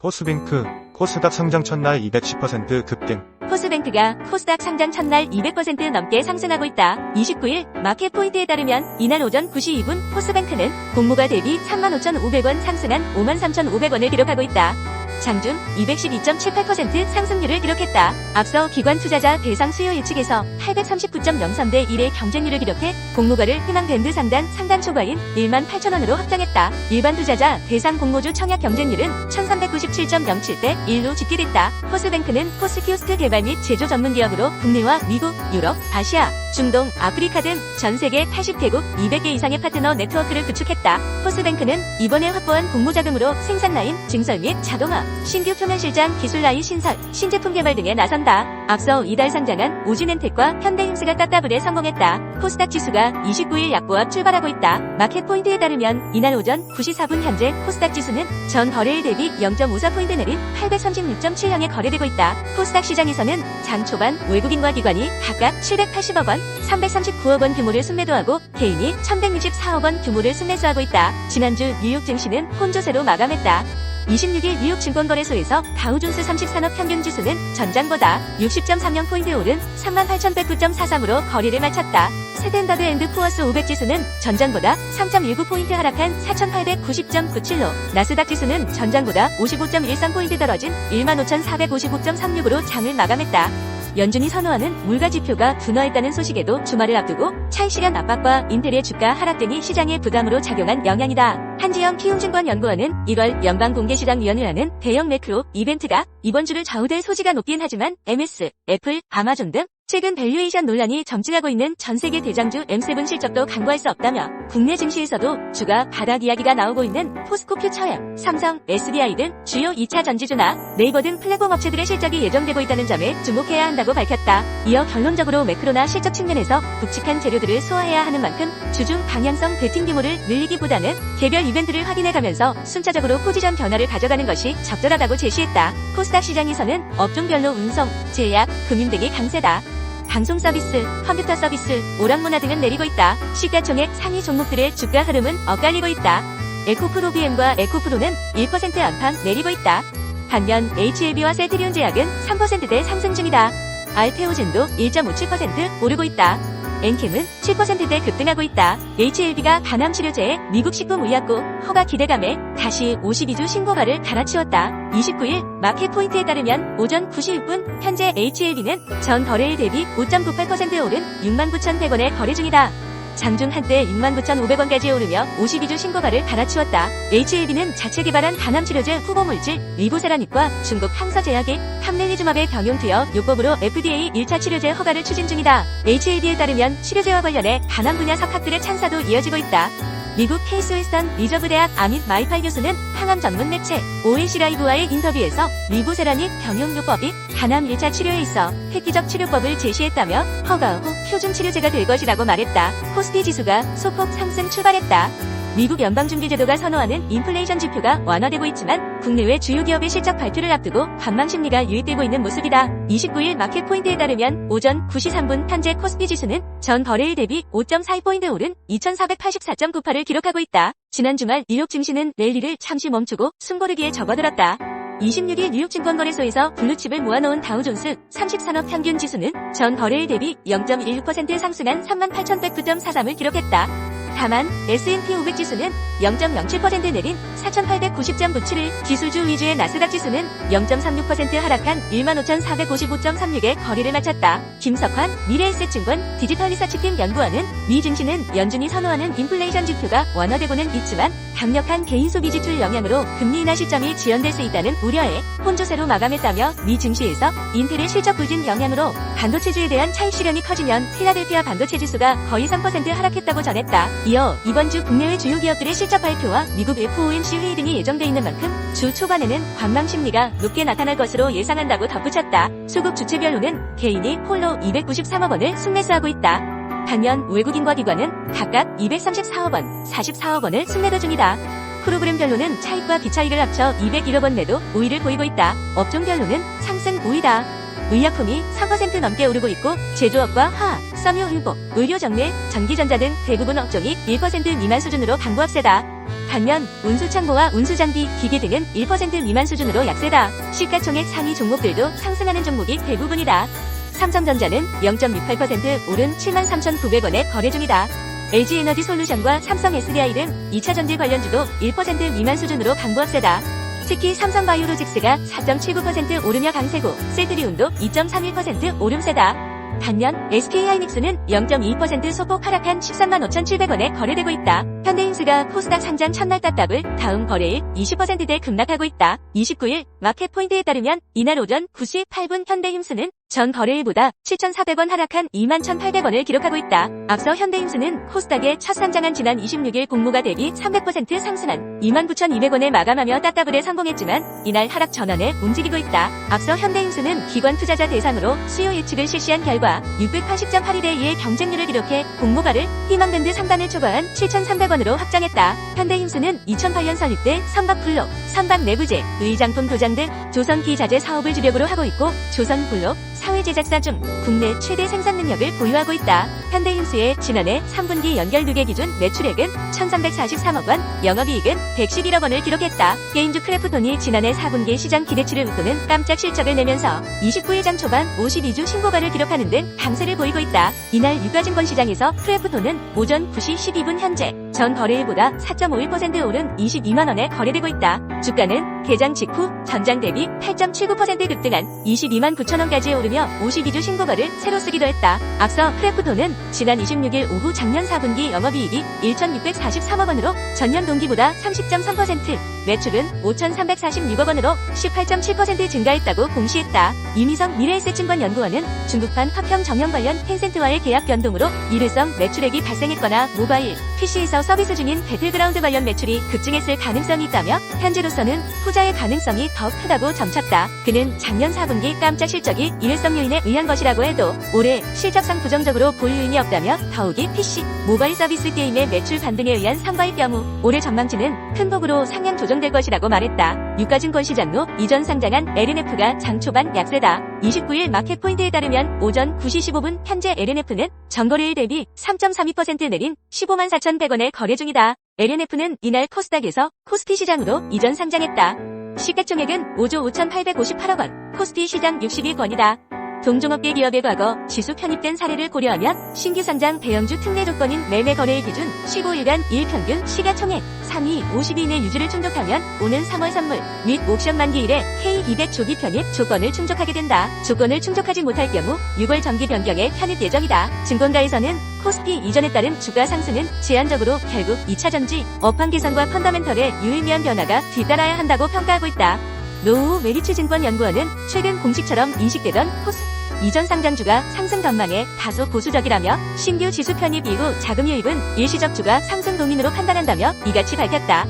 포스뱅크, 코스닥 상장 첫날 210% 급등. 포스뱅크가 코스닥 상장 첫날 200% 넘게 상승하고 있다. 29일 마켓 포인트에 따르면 이날 오전 9시 2분 포스뱅크는 공모가 대비 35,500원 상승한 53,500원을 기록하고 있다. 장중 212.78% 상승률을 기록했다. 앞서 기관 투자자 대상 수요 예측에서 839.03대 1의 경쟁률을 기록해 공모가를 희망 밴드 상단 초과인 18,000원으로 확정했다. 일반 투자자 대상 공모주 청약 경쟁률은 1397.07대 1로 집계됐다. 포스뱅크는 포스키오스크 개발 및 제조 전문 기업으로 국내와 미국, 유럽, 아시아, 중동, 아프리카 등 전 세계 80개국 200개 이상의 파트너 네트워크를 구축했다. 포스뱅크는 이번에 확보한 공모 자금으로 생산 라인 증설 및 자동화, 신규 표면 실장 기술 라인 신설, 신제품 개발 등에 나선다. 앞서 이달 상장한 오진엔텍과 현대힘스가 따따블에 성공했다. 코스닥 지수가 29일 약보합 출발하고 있다. 마켓 포인트에 따르면 이날 오전 9시 4분 현재 코스닥 지수는 전 거래일 대비 0.54포인트 내린 836.7향에 거래되고 있다. 코스닥 시장에서는 장 초반 외국인과 기관이 각각 780억 원, 339억 원 규모를 순매도하고 개인이 1164억 원 규모를 순매수하고 있다. 지난주 뉴욕 증시는 혼조세로 마감했다. 26일 뉴욕 증권거래소에서 다우존스 30산업 평균지수는 전장보다 60.30포인트 오른 38,109.43으로 거래를 마쳤다. 스탠다드 앤드 푸어스 500지수는 전장보다 3.19포인트 하락한 4,890.97로, 나스닥 지수는 전장보다 55.13포인트 떨어진 15,455.36으로 장을 마감했다. 연준이 선호하는 물가 지표가 둔화했다는 소식에도 주말을 앞두고 차익 실현 압박과 인텔의 주가 하락 등이 시장에 부담으로 작용한 영향이다. 한지영 키움증권연구원은 1월 연방공개시장위원회라는 대형 매크로 이벤트가 이번 주를 좌우될 소지가 높긴 하지만 MS, 애플, 아마존 등 최근 밸류에이션 논란이 점증하고 있는 전세계 대장주 M7 실적도 간과할 수 없다며 국내 증시에서도 주가 바닥 이야기가 나오고 있는 포스코 퓨처엠, 삼성, SDI 등 주요 2차 전지주나 네이버 등 플랫폼 업체들의 실적이 예정되고 있다는 점에 주목해야 한다고 밝혔다. 이어 결론적으로 매크로나 실적 측면에서 굵직한 재료들을 소화해야 하는 만큼 주중 방향성 베팅 규모를 늘리기보다는 개별 이벤트를 확인해가면서 순차적으로 포지션 변화를 가져가는 것이 적절하다고 제시했다. 코스닥 시장에서는 업종별로 운송, 제약, 금융 등이 강세다. 방송 서비스, 컴퓨터 서비스, 오락문화 등은 내리고 있다. 시가총액 상위 종목들의 주가 흐름은 엇갈리고 있다. 에코프로비엠과 에코프로는 1% 안팎 내리고 있다. 반면 HLB와 셀트리온 제약은 3%대 상승 중이다. 알테오젠도 1.57% 오르고 있다. 엔캠은 7%대 급등하고 있다. HLB가 간암 치료제에 미국 식품의약국 허가 기대감에 다시 52주 신고가를 갈아치웠다. 29일 마켓 포인트에 따르면 오전 9시 6분 현재 HLB는 전 거래일 대비 5.98% 오른 69,100원에 거래 중이다. 장중 한때 69,500원까지 오르며 52주 신고가를 갈아치웠다. HLB는 자체 개발한 간암치료제 후보물질 리보세라닙과 중국 항서제약의 함렐리주맙의 병용 투여 요법으로 FDA 1차 치료제 허가를 추진 중이다. HLB에 따르면 치료제와 관련해 간암 분야 석학들의 찬사도 이어지고 있다. 미국 케이스 웨스턴 리저브 대학 아밋 마이팔 교수는 항암 전문 매체 ONC 라이브와의 인터뷰에서 리보세라닙 병용요법이 간암 1차 치료에 있어 획기적 치료법을 제시했다며 허가 후 표준 치료제가 될 것이라고 말했다. 코스피 지수가 소폭 상승 출발했다. 미국 연방준비제도가 선호하는 인플레이션 지표가 완화되고 있지만 국내외 주요 기업의 실적 발표를 앞두고 관망 심리가 유입되고 있는 모습이다. 29일 마켓 포인트에 따르면 오전 9시 3분 현재 코스피 지수는 전 거래일 대비 5.42포인트 오른 2484.98을 기록하고 있다. 지난 주말 뉴욕 증시는 랠리를 잠시 멈추고 숨고르기에 접어들었다. 26일 뉴욕 증권거래소에서 블루칩을 모아놓은 다우존스 30산업 평균 지수는 전 거래일 대비 0.16% 상승한 38,109.43을 기록했다. 다만 S&P 500 지수는 0.07% 내린 4,890.97을, 기술주 위주의 나스닥 지수는 0.36% 하락한 15,455.36에 거래를 마쳤다. 김석환 미래에셋증권 디지털리서치팀 연구원은 미 증시는 연준이 선호하는 인플레이션 지표가 완화되고는 있지만 강력한 개인 소비 지출 영향으로 금리 인하 시점이 지연될 수 있다는 우려에 혼조세로 마감했다며 미 증시에서 인텔의 실적 부진 영향으로 반도체주에 대한 차익 실현이 커지면 필라델피아 반도체 지수가 거의 3% 하락했다고 전했다. 이어 이번 주 국내외 주요 기업들의 실적 발표와 미국 FOMC 회의 등이 예정돼 있는 만큼 주 초반에는 관망 심리가 높게 나타날 것으로 예상한다고 덧붙였다. 수급 주체별로는 개인이 홀로 293억 원을 순매수하고 있다. 반면 외국인과 기관은 각각 234억 원, 44억 원을 순매도 중이다. 프로그램별로는 차익과 비차익을 합쳐 201억 원 매도 우위를 보이고 있다. 업종별로는 상승 우위다. 의약품이 3% 넘게 오르고 있고 제조업과 화학, 섬유, 의복, 의료 정밀, 전기전자 등 대부분 업종이 1% 미만 수준으로 강보합세다. 반면 운수창고와 운수장비, 기계 등은 1% 미만 수준으로 약세다. 시가총액 상위 종목들도 상승하는 종목이 대부분이다. 삼성전자는 0.68% 오른 73,900원에 거래 중이다. LG에너지솔루션과 삼성 SDI 등 2차 전지 관련주도 1% 미만 수준으로 강보합세다. 특히 삼성바이오로직스가 4.79% 오르며 강세고 셀트리온도 2.31% 오름세다. 반면 SK하이닉스는 0.2% 소폭 하락한 135,700원에 거래되고 있다. 현대인수가 코스닥 상장 첫날 땄답을 다음 거래일 20%대 급락하고 있다. 29일 마켓포인트에 따르면 이날 오전 9시 8분 현대힘스는 전 거래일보다 7,400원 하락한 21,800원을 기록하고 있다. 앞서 현대힘스는 코스닥에 첫 상장한 지난 26일 공모가 대비 300% 상승한 29,200원에 마감하며 땄답을에 성공했지만 이날 하락 전환에 움직이고 있다. 앞서 현대힘스는 기관 투자자 대상으로 수요 예측을 실시한 결과 680.81에 2의 경쟁률을 기록해 공모가를 희망밴드 상단을 초과한 7,300원으로 확정했다. 현대힘스는 2008년 설립돼 선박블록, 선박내부재, 의장품 도장 등 조선기자재 사업을 주력으로 하고 있고 조선블록, 사회제작사 중 국내 최대 생산 능력을 보유하고 있다. 현대힘스의 지난해 3분기 연결 누계 기준 매출액은 1,343억 원, 영업이익은 111억 원을 기록했다. 게임주 크래프톤이 지난해 4분기 시장 기대치를 웃도는 깜짝 실적을 내면서 29일 장 초반 52주 신고가를 기록하는 등 강세를 보이고 있다. 이날 유가증권 시장에서 크래프톤은 오전 9시 12분 현재 전 거래일보다 4.51% 오른 22만원에 거래되고 있다. 주가는 개장 직후 전장 대비 8.79% 급등한 22만 9천원까지 오르며 52주 신고가를 새로 쓰기도 했다. 앞서 크래프톤은 지난 26일 오후 작년 4분기 영업이익이 1,643억 원으로 전년 동기보다 30.3%, 매출은 5,346억 원으로 18.7% 증가했다고 공시했다. 이미성 미래에셋증권연구원은 중국판 화평 정형 관련 텐센트와의 계약 변동으로 일회성 매출액이 발생했거나 모바일, PC에서 서비스 중인 배틀그라운드 관련 매출이 급증했을 가능성이 있다며 현재로서는 후자의 가능성이 더 크다고 점쳤다. 그는 작년 4분기 깜짝 실적이 일회성 요인에 의한 것이라고 해도 올해 실적상 부정적으로 볼 요인이 없다며 더욱이 PC, 모바일 서비스 게임의 매출 반등에 의한 상바일 경우 올해 전망치는 큰 폭으로 상향 조정될 것이라고 말했다. 유가증권 시장로 이전 상장한 LNF가 장 초반 약세다. 29일 마켓포인트에 따르면 오전 9시 15분 현재 LNF는 전거래일 대비 3.32% 내린 15만 4,100원에 거래 중이다. LNF는 이날 코스닥에서 코스피 시장으로 이전 상장했다. 시가총액은 5조 5,858억 원, 코스피 시장 62권이다. 동종업계 기업의 과거 지수 편입된 사례를 고려하면 신규 상장 대형주 특례 조건인 매매 거래일 기준 15일간 일평균 시가총액 상위 50위 내 유주를 충족하면 오는 3월 선물 및 옵션 만기일에 K200 조기 편입 조건을 충족하게 된다. 조건을 충족하지 못할 경우 6월 정기 변경에 편입 예정이다. 증권가에서는 코스피 이전에 따른 주가 상승은 제한적으로 결국 2차 전지, 업황 개선과 펀더멘털의 유의미한 변화가 뒤따라야 한다고 평가하고 있다. 노후 메리츠증권연구원은 최근 공식처럼 인식되던 코스 이전 상장주가 상승 전망에 다소 보수적이라며 신규 지수 편입 이후 자금 유입은 일시적 주가 상승 동인으로 판단한다며 이같이 밝혔다.